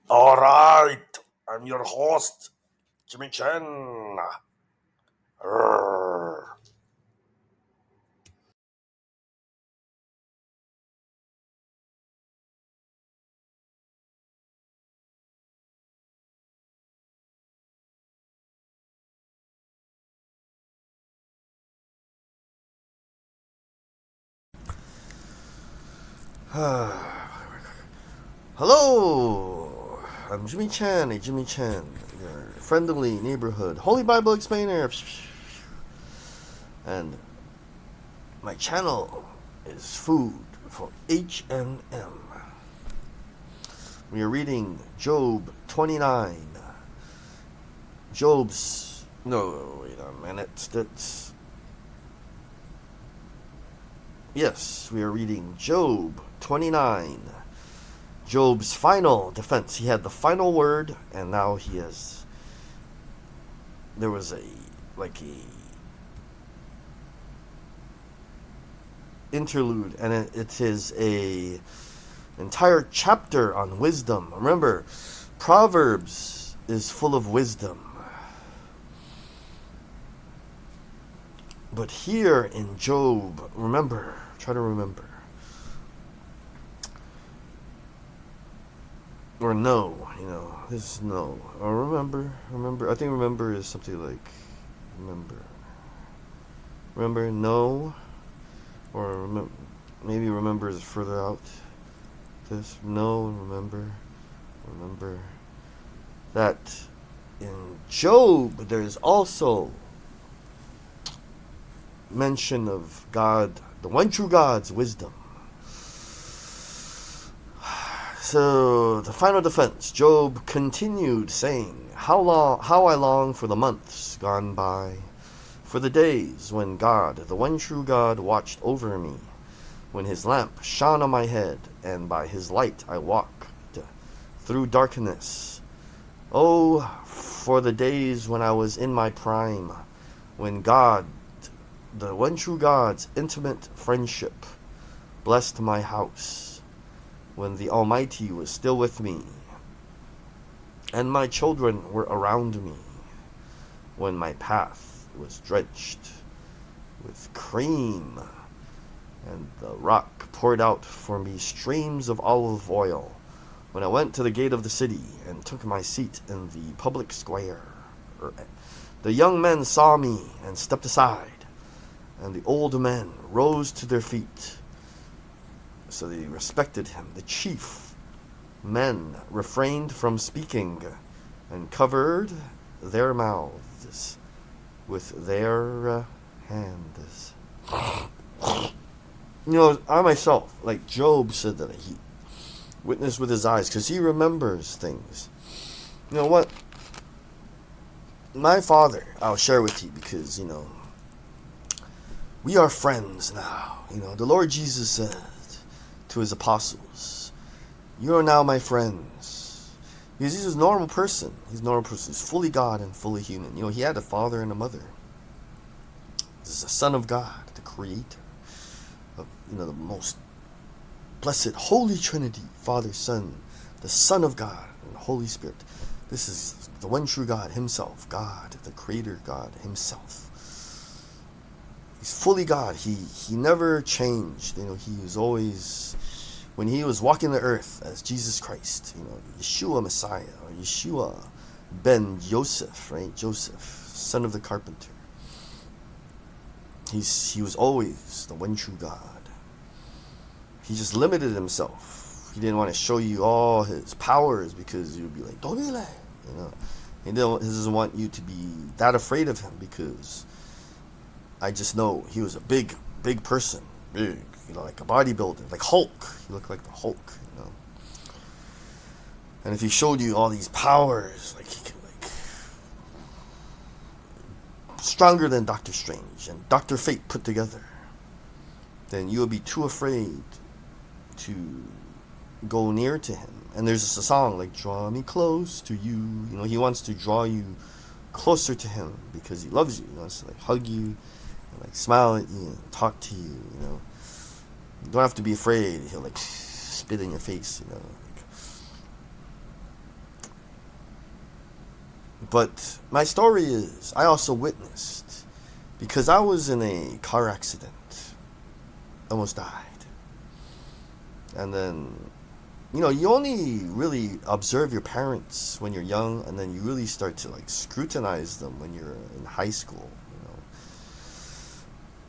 All right, I'm your host, Jimmy Chen. Arr. Hello, I'm Jimmy Chen, your friendly neighborhood Holy Bible explainer. And my channel is Food for HNM. We are reading Job 29. No, wait a minute. Yes, we are reading Job 29. Job's final defense. He had the final word, and now he has. There was a interlude, and it is a entire chapter on wisdom. Remember, Proverbs is full of wisdom, but here in Job, try to remember, or no, this is no, or remember. I think remember is something like remember, no, or maybe remember is further out. This no and remember that in Job there's also mention of God, the one true God's wisdom. So the final defense, Job continued saying, how I long for the months gone by, for the days when God, the one true God, watched over me, when his lamp shone on my head, and by his light I walked through darkness. Oh, for the days when I was in my prime, when God, the one true God's intimate friendship blessed my house, when the Almighty was still with me, and my children were around me, when my path was drenched with cream, and the rock poured out for me streams of olive oil, when I went to the gate of the city and took my seat in the public square. The young men saw me and stepped aside, and the old men rose to their feet. So they respected him. The chief men refrained from speaking and covered their mouths with their hands. I myself, like Job said that he witnessed with his eyes because he remembers things. You know what? My father, I'll share with you because, we are friends now. The Lord Jesus said to his apostles, you are now my friends. Because he's a normal person. He's fully God and fully human. He had a father and a mother. This is the Son of God, the Creator of, the most blessed Holy Trinity, Father, Son, the Son of God, and the Holy Spirit. This is the one true God himself, God, the Creator God himself. He's fully God. He never changed. He was always, when he was walking the earth as Jesus Christ, Yeshua Messiah, or Yeshua ben Joseph, right? Joseph, son of the carpenter. He was always the one true God. He just limited himself. He didn't want to show you all his powers because you'd be like, don't be like, He doesn't want you to be that afraid of him because I just know he was a big person. Big, like a bodybuilder, like Hulk. He looked like the Hulk, And if he showed you all these powers, like he can, stronger than Doctor Strange and Dr. Fate put together, then you would be too afraid to go near to him. And there's a song like "Draw Me Close to You." He wants to draw you closer to him because he loves you. He wants to hug you, and smile at you, and talk to you. You don't have to be afraid. He'll spit in your face. But my story is, I also witnessed, because I was in a car accident, almost died. And then, you only really observe your parents when you're young, and then you really start to like scrutinize them when you're in high school.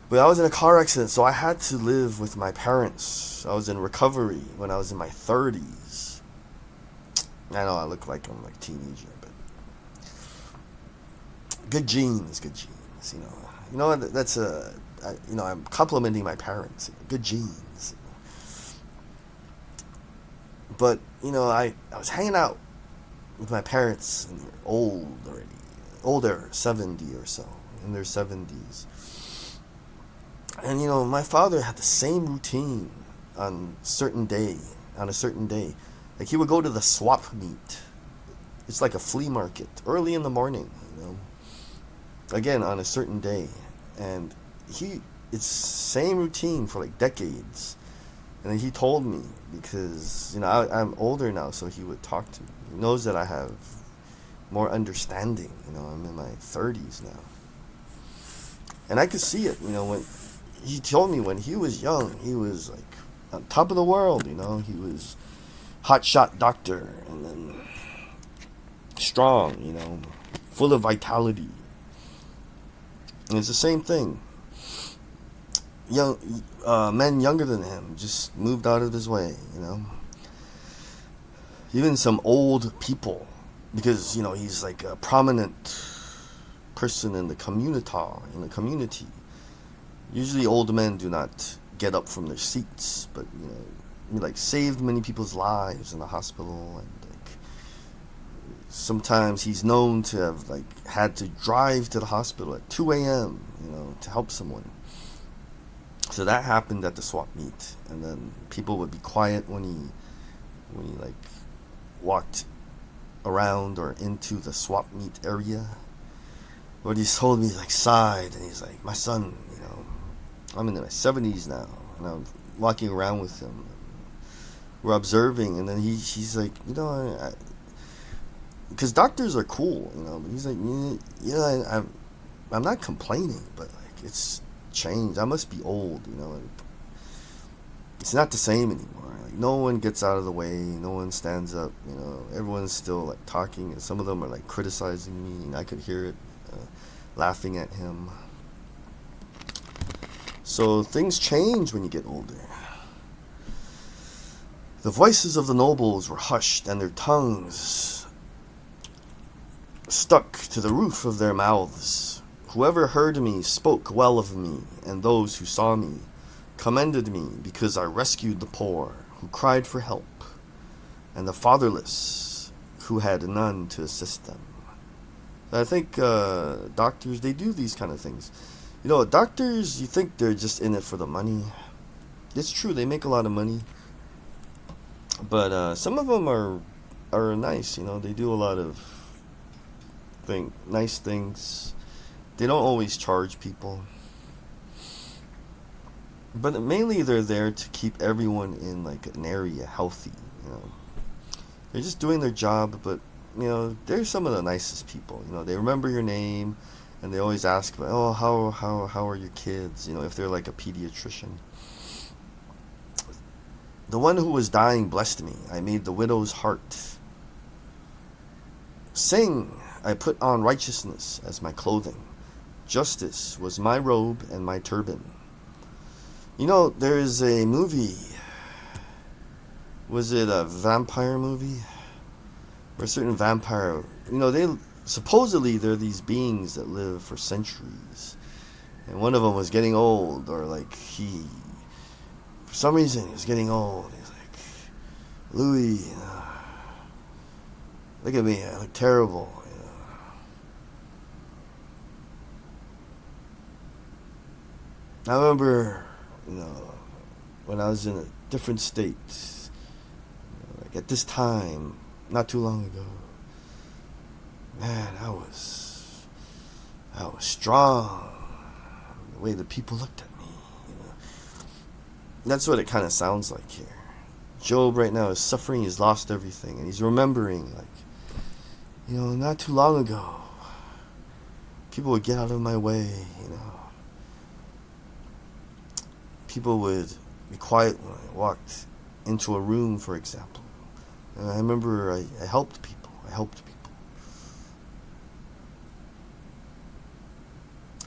But I was in a car accident, so I had to live with my parents. I was in recovery when I was in my 30s. I know I look like I'm like a teenager, but good genes. That's I'm complimenting my parents. Good genes. But, I was hanging out with my parents, and they're old already. Older, 70 or so, in their 70s. And, my father had the same routine on a certain day. Like, he would go to the swap meet. It's like a flea market, early in the morning, Again, on a certain day. And it's same routine for like decades. And he told me, because, I'm older now, so he would talk to me. He knows that I have more understanding. I'm in my 30s now. And I could see it, when he told me when he was young, he was like on top of the world, He was hotshot doctor, and then strong, full of vitality. And it's the same thing. Young men younger than him just moved out of his way, Even some old people, because he's like a prominent person in the community. Usually, old men do not get up from their seats, but he like saved many people's lives in the hospital, and like sometimes he's known to have like had to drive to the hospital at 2 a.m. To help someone. So that happened at the swap meet, and then people would be quiet when he like walked around or into the swap meet area. But he told me, like, sighed, and he's like, my son, I'm in my 70s now, and I'm walking around with him. We're observing, and then he's like, because doctors are cool, but he's like, I'm not complaining, but like it's changed. I must be old, It's not the same anymore. Like, no one gets out of the way. No one stands up. Everyone's still like talking, and some of them are like criticizing me, and I could hear it, laughing at him. So things change when you get older. The voices of the nobles were hushed, and their tongues stuck to the roof of their mouths. Whoever heard me spoke well of me, and those who saw me commended me, because I rescued the poor who cried for help, and the fatherless who had none to assist them. I think doctors, they do these kind of things. Doctors, you think they're just in it for the money. It's true, they make a lot of money. But some of them are nice, they do a lot of nice things. They don't always charge people. But mainly they're there to keep everyone in like an area healthy, They're just doing their job, but they're some of the nicest people. They remember your name, and they always ask, oh, how are your kids? If they're like a pediatrician. The one who was dying blessed me. I made the widow's heart sing. I put on righteousness as my clothing. Justice was my robe and my turban. There is a movie. Was it a vampire movie? Or a certain vampire. Supposedly they're these beings that live for centuries. And one of them was getting old, or like for some reason, he was getting old. He's like, Louis, look at me, I look terrible. I remember, when I was in a different state, like at this time, not too long ago, man, I was strong. The way the people looked at me, That's what it kind of sounds like here. Job right now is suffering. He's lost everything, and he's remembering, like, Not too long ago, people would get out of my way, People would be quiet when I walked into a room, for example. And I remember I helped people.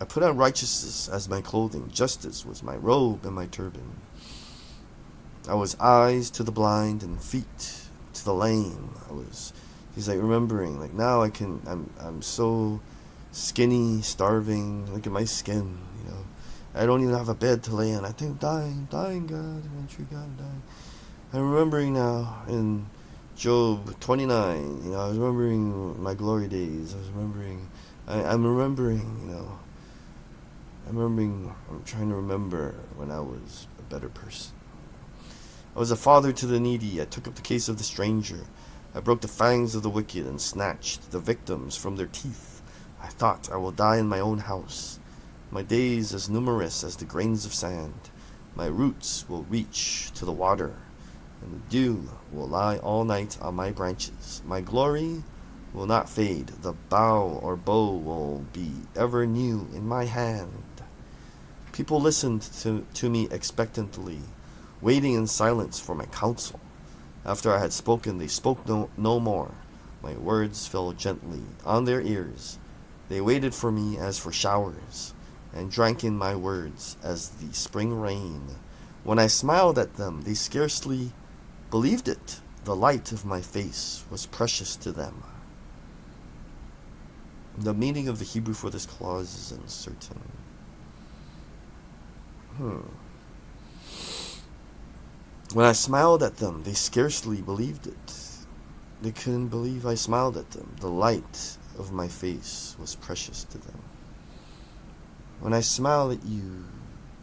I put on righteousness as my clothing. Justice was my robe and my turban. I was eyes to the blind and feet to the lame. He's like remembering, like now I'm so skinny, starving. Look at my skin, I don't even have a bed to lay in. I think I'm dying, God. I'm true God, I'm dying. I'm remembering now in Job 29, I was remembering my glory days. I'm trying to remember when I was a better person. I was a father to the needy. I took up the case of the stranger. I broke the fangs of the wicked and snatched the victims from their teeth. I thought, I will die in my own house. My days as numerous as the grains of sand. My roots will reach to the water, and the dew will lie all night on my branches. My glory will not fade. The bow or bow will be ever new in my hand. People listened to me expectantly, waiting in silence for my counsel. After I had spoken, they spoke no more. My words fell gently on their ears. They waited for me as for showers, and drank in my words as the spring rain. When I smiled at them, they scarcely believed it. The light of my face was precious to them. The meaning of the Hebrew for this clause is uncertain. When I smiled at them, they scarcely believed it. They couldn't believe I smiled at them. The light of my face was precious to them. When I smile at you,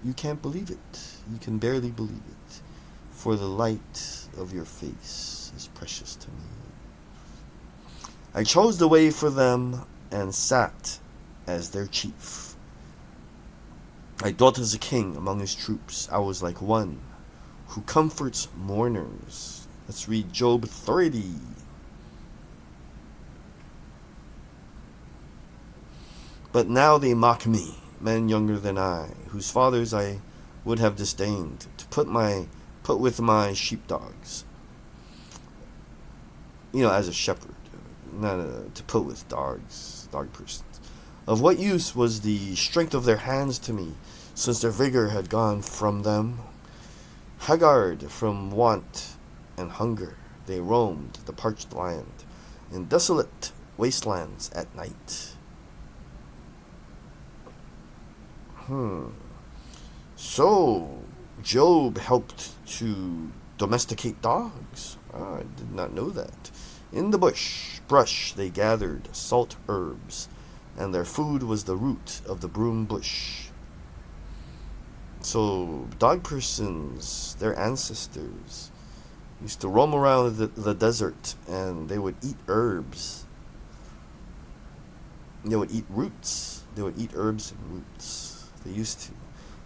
you can't believe it. You can barely believe it. For the light of your face is precious to me. I chose the way for them and sat as their chief. I dwelt as a king among his troops. I was like one who comforts mourners. Let's read Job 30. But now they mock me, men younger than I, whose fathers I would have disdained, to put with my sheepdogs. As a shepherd, not to put with dogs, dog persons. Of what use was the strength of their hands to me, since their vigor had gone from them? Haggard from want and hunger, they roamed the parched land, in desolate wastelands at night. So, Job helped to domesticate dogs. I did not know that. In the brush, they gathered salt herbs, and their food was the root of the broom bush. So, dog persons, their ancestors, used to roam around the desert, and they would eat herbs. They would eat roots. They would eat herbs and roots. They used to.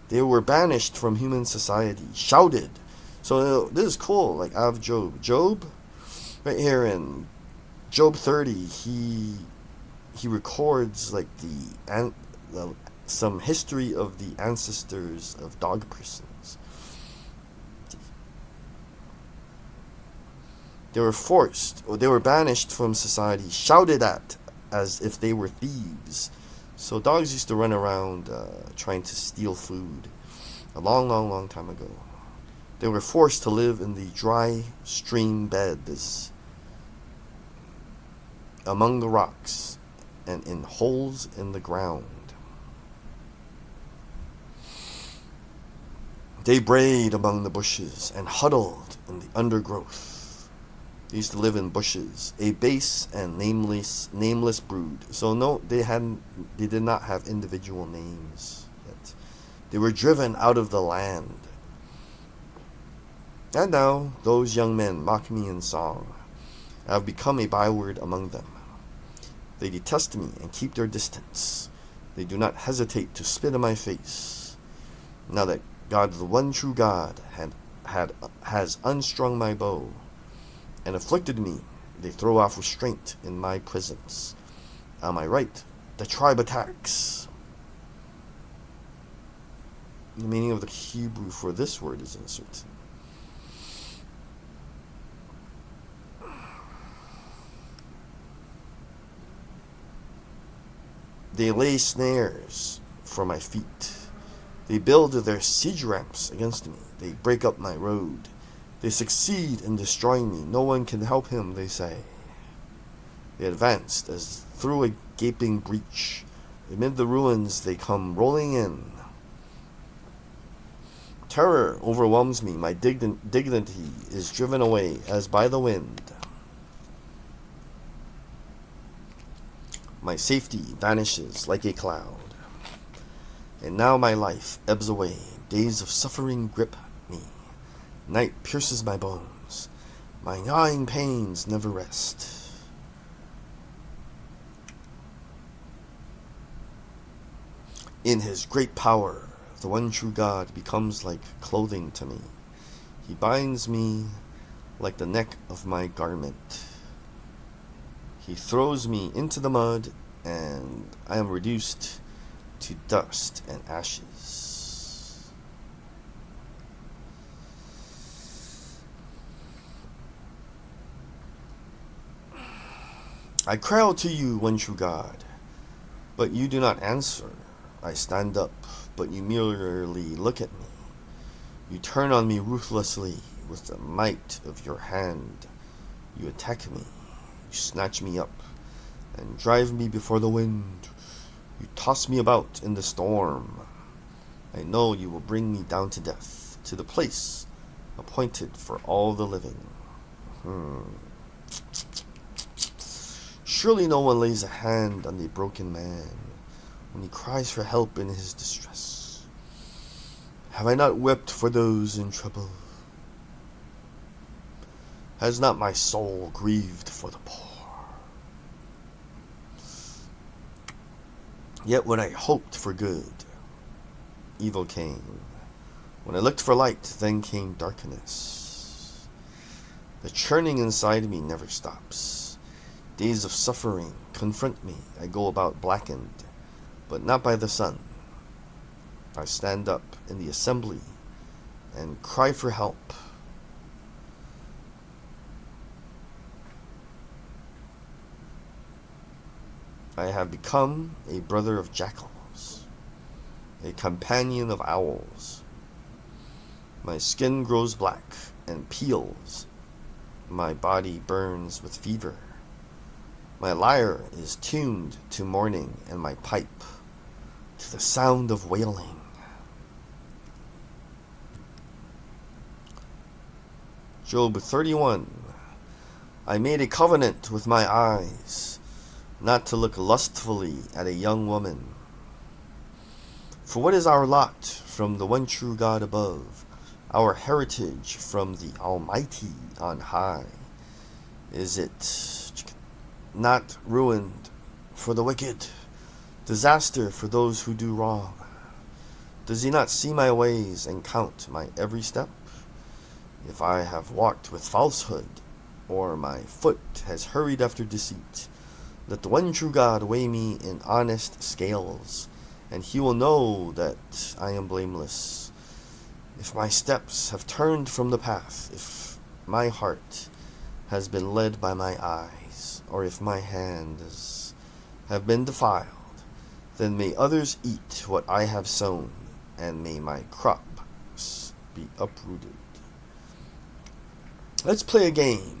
They were banished from human society, shouted. So this is cool. Like I have Job, right here in Job 30, he records like some history of the ancestors of dog persons. They were banished from society, shouted at as if they were thieves. So dogs used to run around trying to steal food a long time ago. They were forced to live in the dry stream beds, among the rocks, and in holes in the ground. They brayed among the bushes and huddled in the undergrowth. They used to live in bushes, a base and nameless brood. So no, they did not have individual names yet. They were driven out of the land. And now those young men mock me in song. I have become a byword among them. They detest me and keep their distance. They do not hesitate to spit in my face. Now that God, the one true God, has unstrung my bow and afflicted me, They throw off restraint in my presence. Am I right? The tribe attacks. The meaning of the Hebrew for this word is uncertain. They lay snares for my feet. They build their siege ramps against me. They break up my road. They succeed in destroying me. No one can help him, they say. They advanced as through a gaping breach. Amid the ruins they come rolling in. Terror overwhelms me. My dignity is driven away as by the wind. My safety vanishes like a cloud. And now my life ebbs away. Days of suffering grip me. Night pierces my bones. My gnawing pains never rest. In his great power, the one true God becomes like clothing to me. He binds me like the neck of my garment. He throws me into the mud, and I am reduced to dust and ashes. I cry out to you, one true God, but you do not answer. I stand up, but you merely look at me. You turn on me ruthlessly with the might of your hand. You attack me. You snatch me up and drive me before the wind. You toss me about in the storm. I know you will bring me down to death, to the place appointed for all the living. Surely no one lays a hand on the broken man when he cries for help in his distress. Have I not wept for those in trouble? Has not my soul grieved for the poor? Yet when I hoped for good, evil came. When I looked for light, then came darkness. The churning inside me never stops. Days of suffering confront me. I go about blackened, but not by the sun. I stand up in the assembly and cry for help. I have become a brother of jackals, a companion of owls. My skin grows black and peels. My body burns with fever. My lyre is tuned to mourning, and my pipe to the sound of wailing. Job 31. I made a covenant with my eyes, not to look lustfully at a young woman. For what is our lot from the one true God above, our heritage from the Almighty on high? Is it not ruined for the wicked, disaster for those who do wrong? Does he not see my ways and count my every step? If I have walked with falsehood, or my foot has hurried after deceit, let the one true God weigh me in honest scales, and he will know that I am blameless. If my steps have turned from the path, if my heart has been led by my eyes, or if my hands have been defiled, then may others eat what I have sown, and may my crops be uprooted. Let's play a game.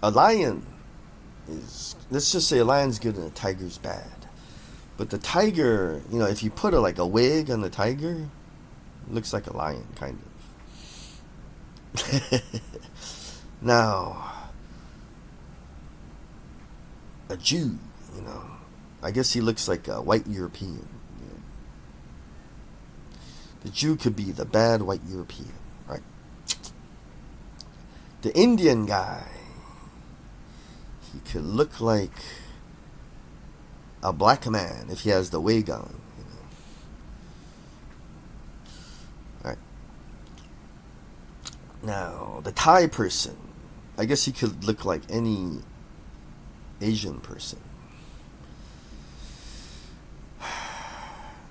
A lion let's just say a lion's good and a tiger's bad. But the tiger, if you put a wig on the tiger, it looks like a lion, kind of. Now, a Jew, I guess he looks like a white European. The Jew could be the bad white European, right? The Indian guy, he could look like a black man if he has the wig on. Right. Now, the Thai person, I guess he could look like any Asian person.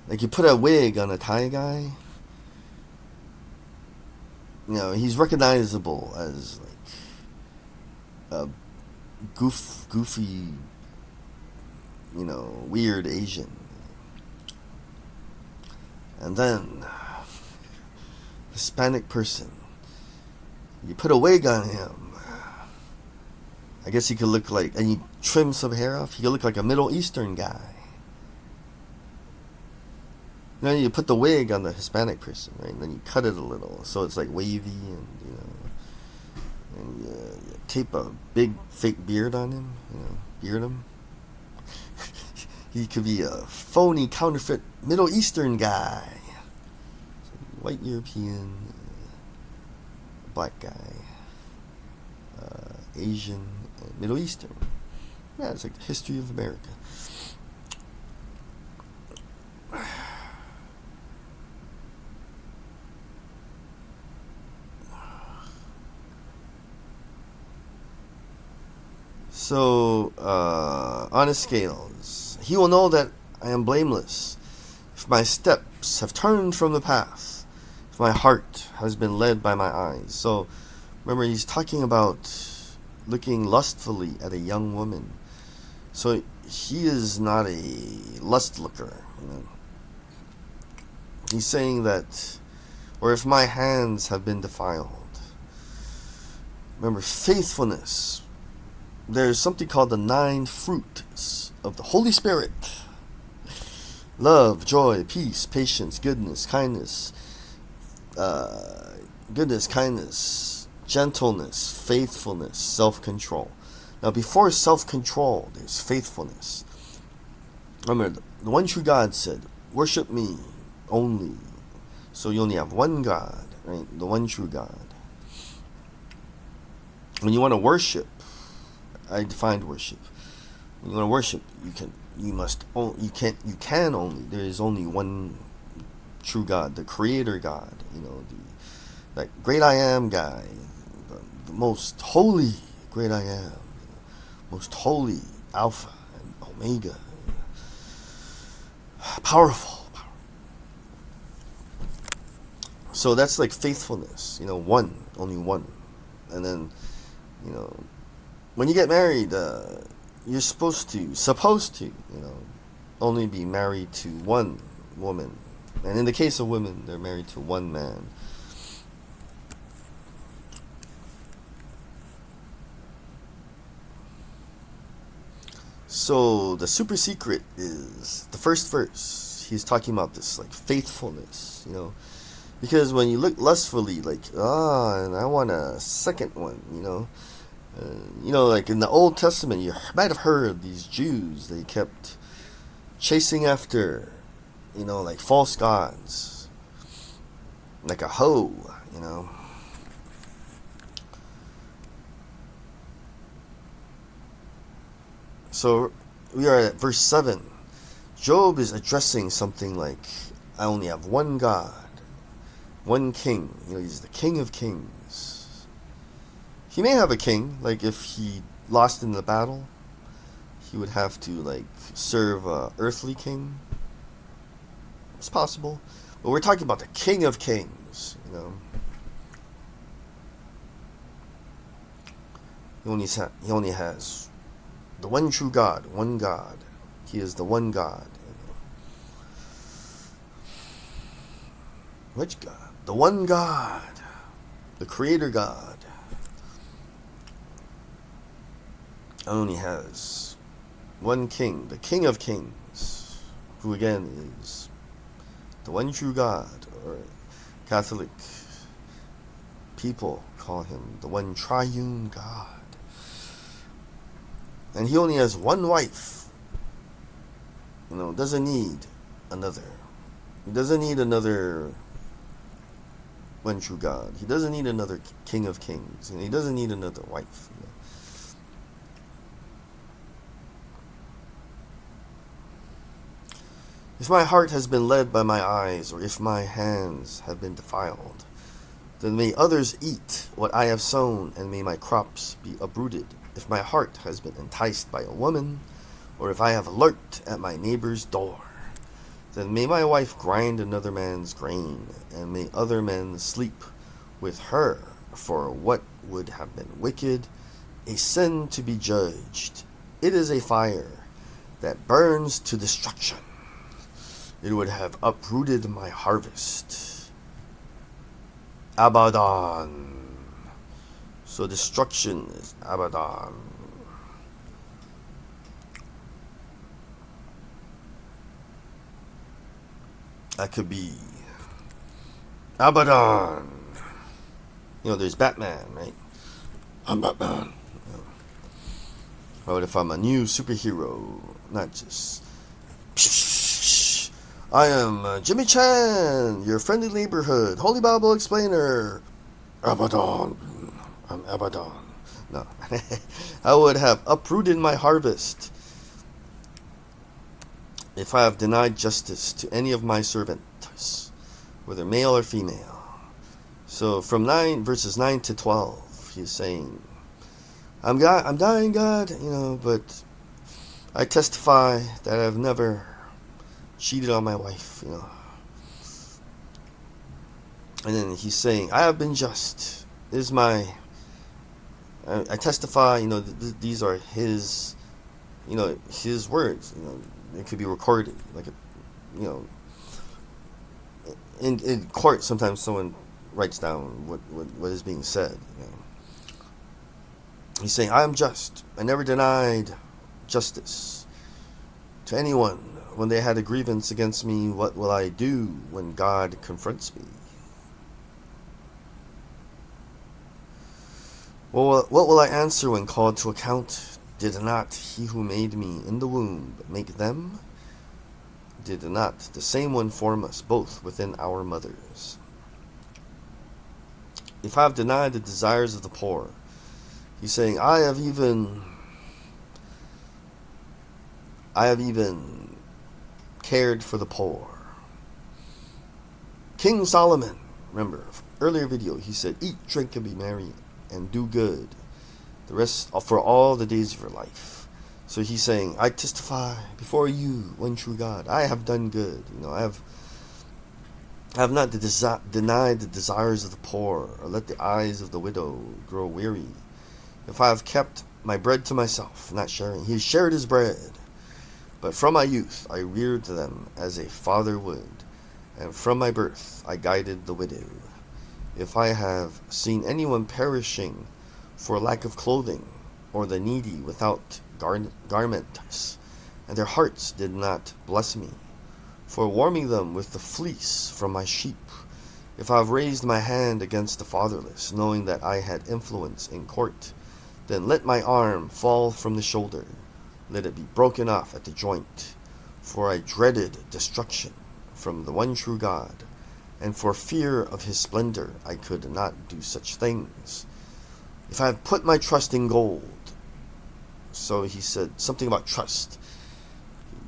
Like you put a wig on a Thai guy, he's recognizable as like a goofy, weird Asian. And then Hispanic person, you put a wig on him, I guess he could look like, and you trim some hair off, he could look like a Middle Eastern guy. You put the wig on the Hispanic person, right? And then you cut it a little, so it's like wavy, and you tape a big fake beard on him, beard him. He could be a phony, counterfeit Middle Eastern guy, white European, black guy, Asian, Middle Eastern. Yeah, it's like the history of America. So, on his scales, he will know that I am blameless if my steps have turned from the path, if my heart has been led by my eyes. So, remember, he's talking about looking lustfully at a young woman. So, he is not a lust looker. He's saying that, or if my hands have been defiled. Remember, faithfulness. There's something called the 9 fruits of the Holy Spirit. Love, joy, peace, patience, goodness, kindness, gentleness, faithfulness, self-control. Now, before self-control, there's faithfulness. Remember, the one true God said, worship me only. So you only have one God, right? The one true God. When you want to worship, I defined worship. When you want to worship, there is only one true God, the Creator God, that great I am guy, the most holy great I am, most holy Alpha and Omega, powerful. So that's like faithfulness, one, only one. And then, when you get married, you're supposed to, only be married to one woman. And in the case of women, they're married to one man. So the super secret is the first verse. He's talking about this like faithfulness, because when you look lustfully, and I want a second one, like in the Old Testament, you might have heard these Jews, they kept chasing after, like false gods, like a hoe, So we are at verse 7. Job is addressing something like, I only have one God, one king. He's the King of Kings. He may have a king, like if he lost in the battle, he would have to serve a earthly king. It's possible. But we're talking about the King of Kings, He only has the one true God, one God. He is the one God. Which God? The one God. The Creator God. Only has one king, the King of Kings, who again is the one true God, or Catholic people call him the one triune God. And he only has one wife. Doesn't need another. He doesn't need another one true God. He doesn't need another King of Kings. And he doesn't need another wife. If my heart has been led by my eyes, or if my hands have been defiled. Then may others eat what I have sown, and may my crops be uprooted. If my heart has been enticed by a woman, or if I have lurked at my neighbor's door, then may my wife grind another man's grain, and may other men sleep with her. For what would have been wicked, a sin to be judged, it is a fire that burns to destruction. It would have uprooted my harvest. Abaddon. So destruction is Abaddon. That could be Abaddon. There's Batman, right? I'm Batman. Or if I'm a new superhero, not just I am Jimmy Chan, your friendly neighborhood Holy Bible explainer. Abaddon. I'm Abaddon. No. I would have uprooted my harvest if I have denied justice to any of my servants, whether male or female. So from verses 9 to 12, he's saying, I'm dying, God, but I testify that I've never cheated on my wife, And then he's saying, I have been just. I testify, these are his, his words, it could be recorded, like, in court, sometimes someone writes down what is being said, He's saying, I am just. I never denied justice to anyone when they had a grievance against me. What will I do when God confronts me? Well, what will I answer when called to account? Did not he who made me in the womb make them? Did not the same one form us both within our mothers? If I have denied the desires of the poor, he's saying, I have even cared for the poor. King Solomon, remember, earlier video, he said, eat, drink, and be merry, and do good, the rest for all the days of your life. So he's saying, I testify before you, one true God, I have done good. I have not denied the desires of the poor, or let the eyes of the widow grow weary. If I have kept my bread to myself, not sharing, he shared his bread. But from my youth I reared them as a father would, and from my birth I guided the widow. If I have seen anyone perishing for lack of clothing, or the needy without garments, and their hearts did not bless me, for warming them with the fleece from my sheep, if I have raised my hand against the fatherless, knowing that I had influence in court, then let my arm fall from the shoulder, let it be broken off at the joint, for I dreaded destruction from the one true God, and for fear of his splendor I could not do such things. If I have put my trust in gold, so he said something about trust.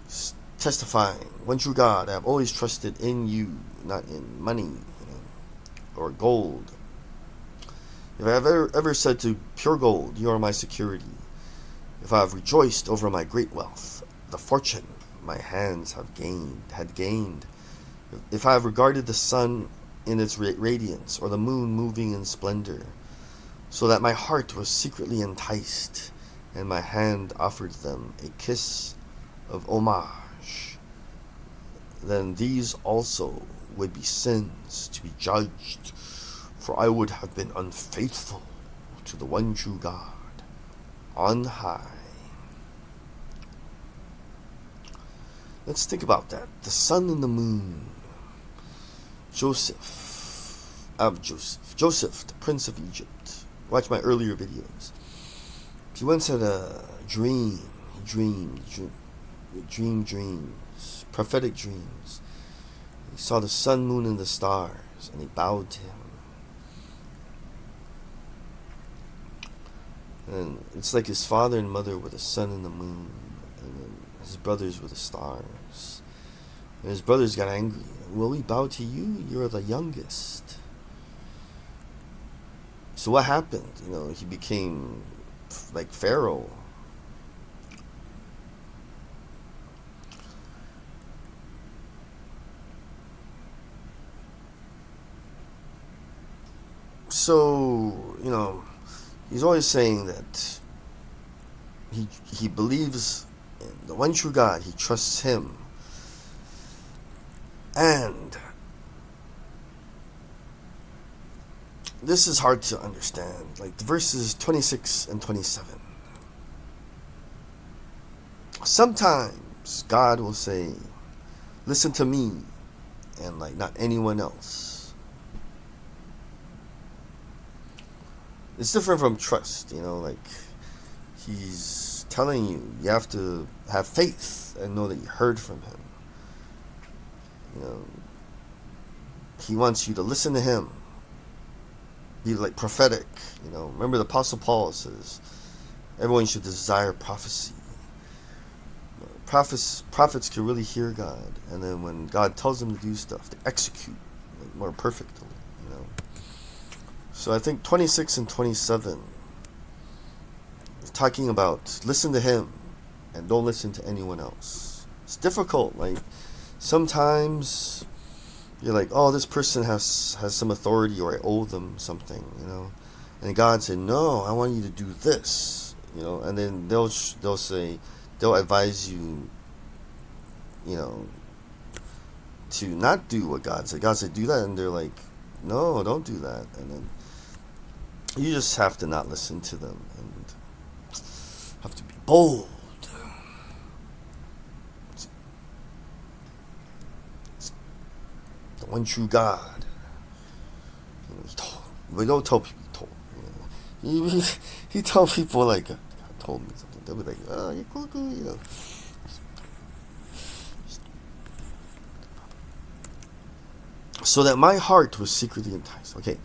He's testifying, one true God, I have always trusted in you, not in money, or gold. If I have ever said to pure gold, you are my security. If I have rejoiced over my great wealth, the fortune my hands had gained. If I have regarded the sun in its radiance, or the moon moving in splendor, so that my heart was secretly enticed, and my hand offered them a kiss of homage, then these also would be sins to be judged, for I would have been unfaithful to the one true God on high. Let's think about that. The sun and the moon. Joseph, the prince of Egypt. Watch my earlier videos. He once had a dream. He dreamed dreams, prophetic dreams. He saw the sun, moon, and the stars, and he bowed to him. And it's like his father and mother were the sun and the moon, and then his brothers were the stars. And his brothers got angry. Will we bow to you? You're the youngest. So what happened? He became like Pharaoh. So, he's always saying that he believes in the one true God. He trusts him. And this is hard to understand. Like the verses 26 and 27. Sometimes God will say, listen to me, and like not anyone else. It's different from trust, like he's telling you have to have faith and know that you heard from him. He wants you to listen to him. Be like prophetic. Remember the Apostle Paul says everyone should desire prophecy. Prophets can really hear God, and then when God tells them to do stuff, they execute more perfectly. So I think 26 and 27 is talking about listen to him and don't listen to anyone else. It's difficult. Like sometimes you're like, oh, this person has some authority, or I owe them something, and God said, no, I want you to do this, and then they'll say, they'll advise you, to not do what God said. God said, do that, and they're like, no, don't do that, and then you just have to not listen to them and have to be bold. The one true God. We don't tell people he told. He told people like, God told me something. They'll be like, oh, you're cool. So that my heart was secretly enticed. Okay.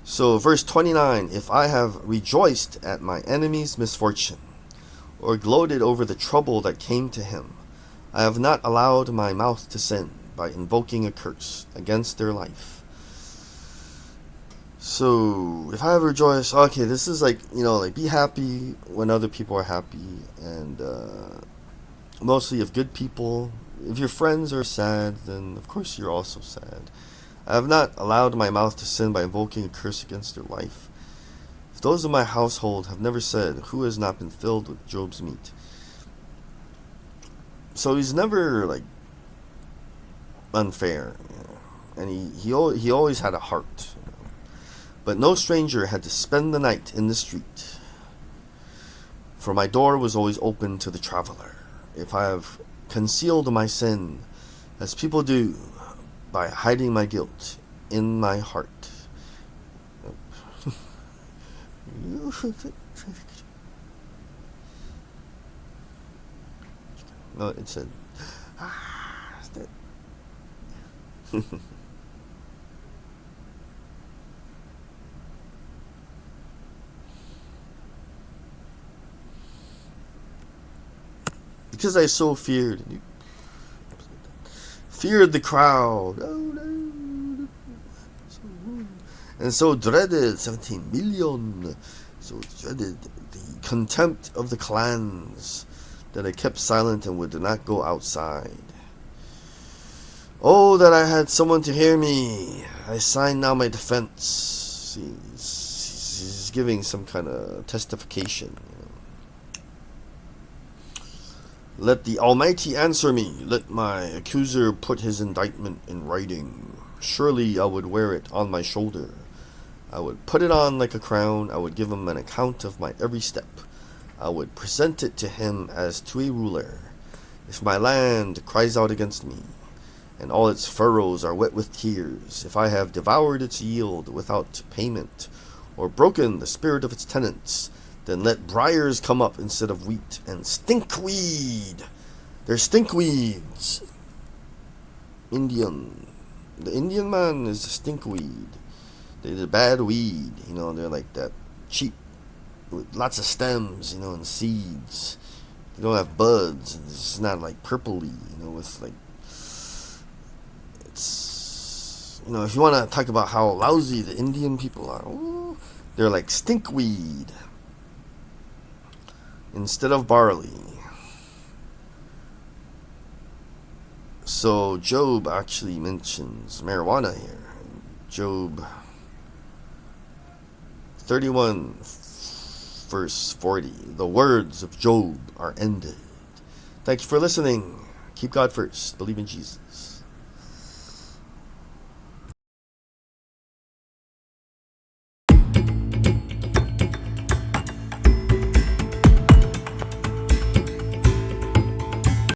So verse 29, if I have rejoiced at my enemy's misfortune, or gloated over the trouble that came to him, I have not allowed my mouth to sin by invoking a curse against their life. So if I have rejoiced, okay, this is like, like be happy when other people are happy, and mostly if good people, if your friends are sad, then of course you're also sad. I have not allowed my mouth to sin by invoking a curse against their life. If those of my household have never said, who has not been filled with Job's meat? So he's never like unfair, and he always had a heart. But no stranger had to spend the night in the street, for my door was always open to the traveler. If I have concealed my sin, as people do, by hiding my guilt in my heart. No, it said. Because I so feared the crowd, and so dreaded 17 million, so dreaded the contempt of the clans, that I kept silent and would not go outside. Oh, that I had someone to hear me! I sign now my defense. See, he's giving some kind of testification. Let the Almighty answer me. Let my accuser put his indictment in writing. Surely I would wear it on my shoulder. I would put it on like a crown. I would give him an account of my every step. I would present it to him as to a ruler. If my land cries out against me, and all its furrows are wet with tears, if I have devoured its yield without payment, or broken the spirit of its tenants, then let briars come up instead of wheat, and stinkweed. They're stinkweeds. The Indian man is a stinkweed. They're the bad weed, they're like that cheap, with lots of stems, and seeds. They don't have buds, and it's not like purpley, with like, it's, if you want to talk about how lousy the Indian people are, They're like stinkweed instead of barley. So Job actually mentions marijuana here. Job 31 verse 40. The words of Job are ended. Thank you for listening. Keep God first. Believe in Jesus.